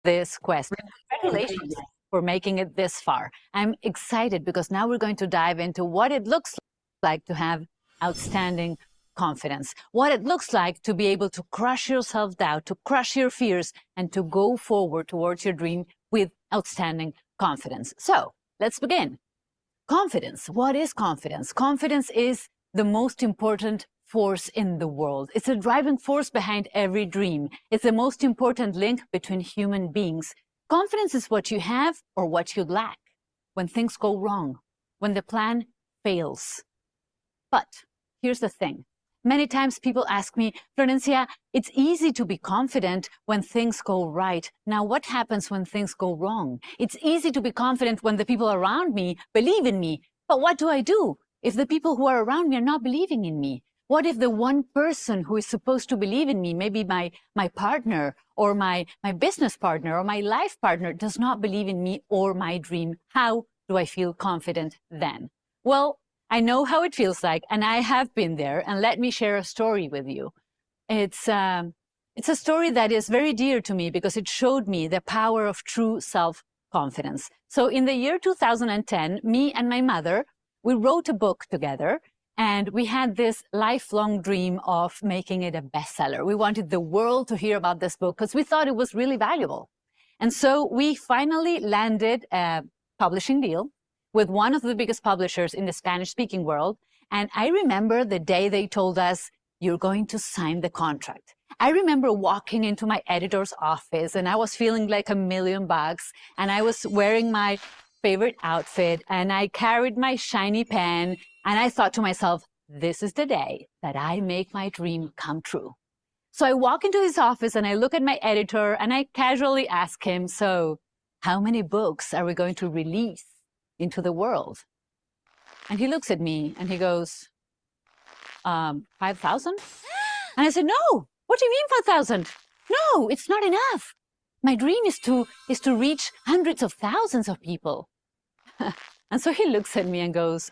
this quest. Congratulations for making it this far. I'm excited because now we're going to dive into what it looks like to have outstanding confidence, what it looks like to be able to crush your self-doubt, to crush your fears, and to go forward towards your dream with outstanding confidence. So let's begin. Confidence. What is confidence? Confidence is the most important force in the world. It's a driving force behind every dream. It's the most important link between human beings. Confidence is what you have or what you lack when things go wrong, when the plan fails. But here's the thing. Many times people ask me, Florencia, it's easy to be confident when things go right. Now, what happens when things go wrong? It's easy to be confident when the people around me believe in me. But what do I do if the people who are around me are not believing in me? What if the one person who is supposed to believe in me, maybe my partner or my business partner or my life partner, does not believe in me or my dream? How do I feel confident then? Well, I know how it feels like, and I have been there, and let me share a story with you. It's a story that is very dear to me because it showed me the power of true self-confidence. So in the year 2010, me and my mother, we wrote a book together, and we had this lifelong dream of making it a bestseller. We wanted the world to hear about this book because we thought it was really valuable. And so we finally landed a publishing deal with one of the biggest publishers in the Spanish-speaking world. And I remember the day they told us, you're going to sign the contract. I remember walking into my editor's office and I was feeling like $1,000,000 and I was wearing my favorite outfit and I carried my shiny pen and I thought to myself, this is the day that I make my dream come true. So I walk into his office and I look at my editor and I casually ask him, so how many books are we going to release into the world? And he looks at me and he goes, 5,000? And I said, no, what do you mean 5,000? No, it's not enough. My dream is to reach hundreds of thousands of people. And so he looks at me and goes,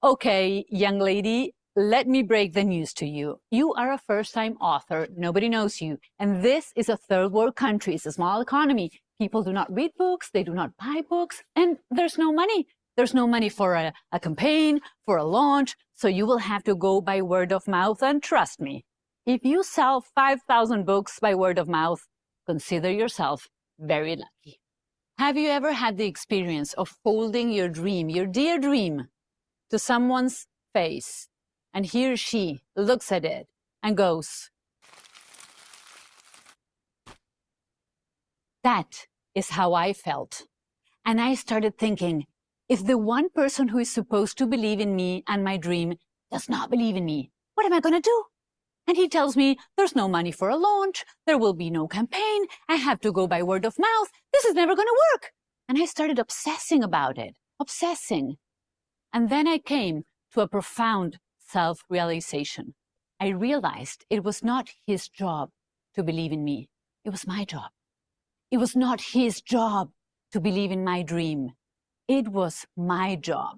okay, young lady, let me break the news to you. You are a first-time author. Nobody knows you. And this is a third world country. It's a small economy. People do not read books. They do not buy books. And there's no money. There's no money for a campaign, for a launch. So you will have to go by word of mouth. And trust me, if you sell 5,000 books by word of mouth, consider yourself very lucky. Have you ever had the experience of holding your dream, your dear dream, to someone's face, and he or she looks at it and goes, that is how I felt. And I started thinking, if the one person who is supposed to believe in me and my dream does not believe in me, what am I going to do? And he tells me, there's no money for a launch, there will be no campaign, I have to go by word of mouth, this is never going to work. And I started obsessing about it, obsessing. And then I came to a profound self-realization. I realized it was not his job to believe in me. It was my job. It was not his job to believe in my dream. It was my job.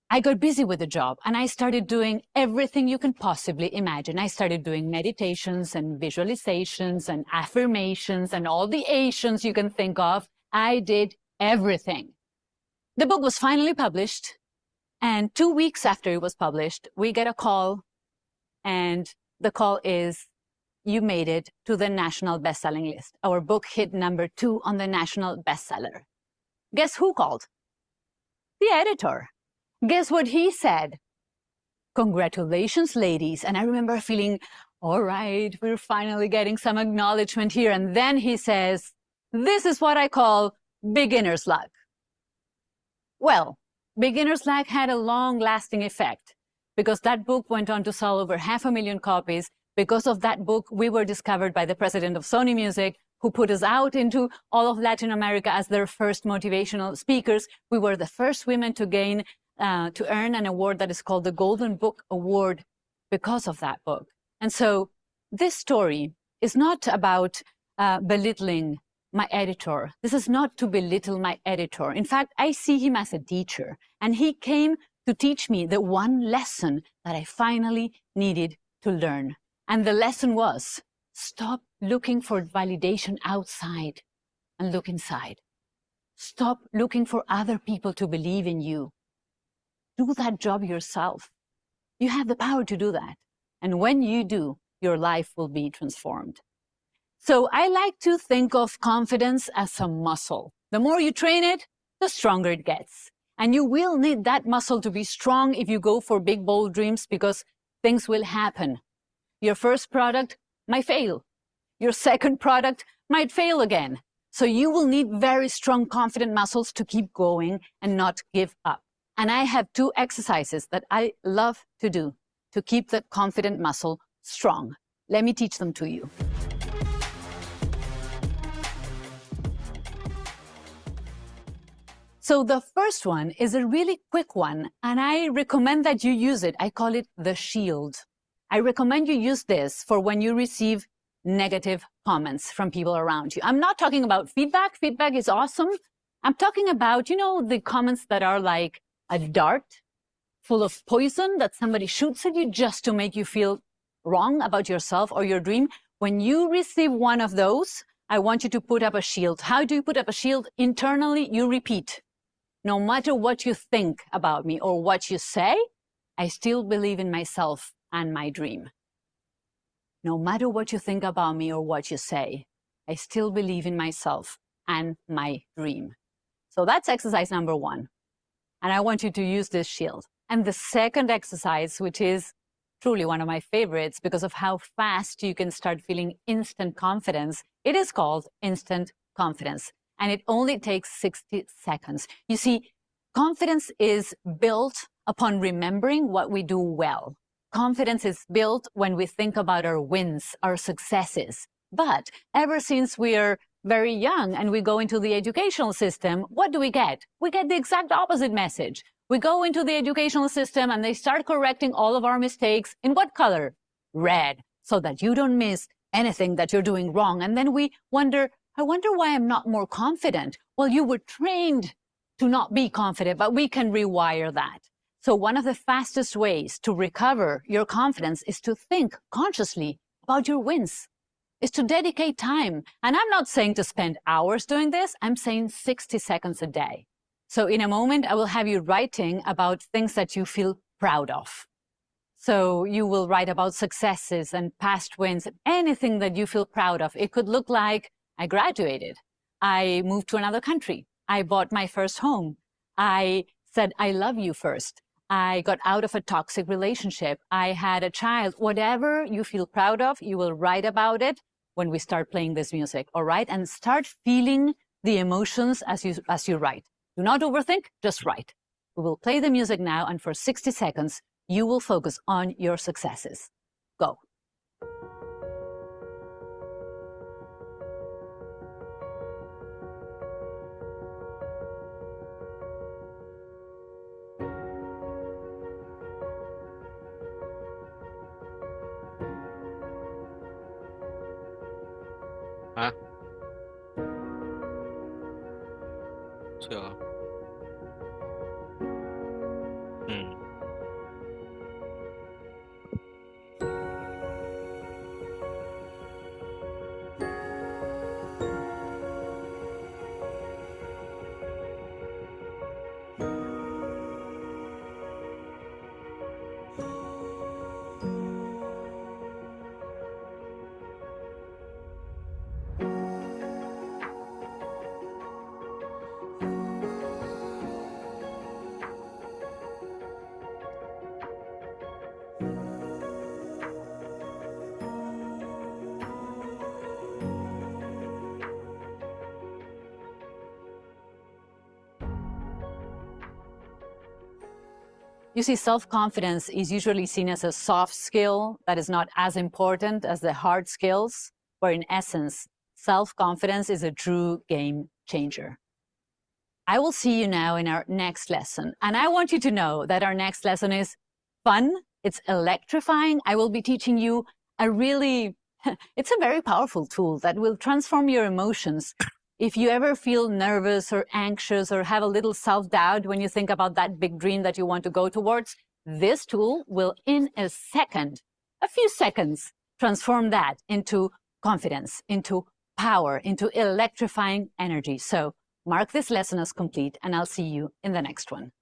I got busy with the job and I started doing everything you can possibly imagine. I started doing meditations and visualizations and affirmations and all the Asians you can think of. I did everything. The book was finally published. And 2 weeks after it was published, we get a call, and the call is, you made it to the national best-selling list. Our book hit #2 on the national bestseller. Guess who called? The editor. Guess what he said? Congratulations, ladies. And I remember feeling, all right, we're finally getting some acknowledgement here. And then he says, this is what I call beginner's luck. Well, beginner's luck had a long-lasting effect because that book went on to sell over 500,000 copies. Because of that book, we were discovered by the president of Sony Music, who put us out into all of Latin America as their first motivational speakers. We were the first women to earn an award that is called the Golden Book Award because of that book. And so this story is not about belittling my editor. This is not to belittle my editor. In fact, I see him as a teacher, and he came to teach me the one lesson that I finally needed to learn. And the lesson was, Stop looking for validation outside and look inside. Stop looking for other people to believe in you. Do that job yourself. You have the power to do that. And when you do, your life will be transformed. So I like to think of confidence as a muscle. The more you train it, the stronger it gets. And you will need that muscle to be strong if you go for big, bold dreams, because things will happen. Your first product might fail. Your second product might fail again. So you will need very strong, confident muscles to keep going and not give up. And I have 2 exercises that I love to do to keep the confident muscle strong. Let me teach them to you. So the first one is a really quick one, and I recommend that you use it. I call it the shield. I recommend you use this for when you receive negative comments from people around you. I'm not talking about feedback. Feedback is awesome. I'm talking about, the comments that are like a dart full of poison that somebody shoots at you just to make you feel wrong about yourself or your dream. When you receive one of those, I want you to put up a shield. How do you put up a shield? Internally, you repeat, no matter what you think about me or what you say, I still believe in myself and my dream. No matter what you think about me or what you say, I still believe in myself and my dream. So that's exercise number 1. And I want you to use this shield. And the second exercise, which is truly one of my favorites because of how fast you can start feeling instant confidence, it is called instant confidence. And it only takes 60 seconds. You see, confidence is built upon remembering what we do well. Confidence is built when we think about our wins, our successes. But ever since we are very young and we go into the educational system, what do we get? We get the exact opposite message. We go into the educational system and they start correcting all of our mistakes in what color? Red, so that you don't miss anything that you're doing wrong. And then we wonder, I wonder why I'm not more confident. Well, you were trained to not be confident, but we can rewire that. So one of the fastest ways to recover your confidence is to think consciously about your wins, is to dedicate time. And I'm not saying to spend hours doing this. I'm saying 60 seconds a day. So in a moment, I will have you writing about things that you feel proud of. So you will write about successes and past wins, anything that you feel proud of. It could look like, I graduated. I moved to another country. I bought my first home. I said, I love you first. I got out of a toxic relationship. I had a child. Whatever you feel proud of, you will write about it when we start playing this music, all right? And start feeling the emotions as you write. Do not overthink, just write. We will play the music now, and for 60 seconds, you will focus on your successes. Go. Hả? Chưa. You see, self-confidence is usually seen as a soft skill that is not as important as the hard skills, where in essence, self-confidence is a true game changer. I will see you now in our next lesson. And I want you to know that our next lesson is fun. It's electrifying. I will be teaching you it's a very powerful tool that will transform your emotions. If you ever feel nervous or anxious or have a little self-doubt when you think about that big dream that you want to go towards, this tool will, in a few seconds, transform that into confidence, into power, into electrifying energy. So mark this lesson as complete, and I'll see you in the next one.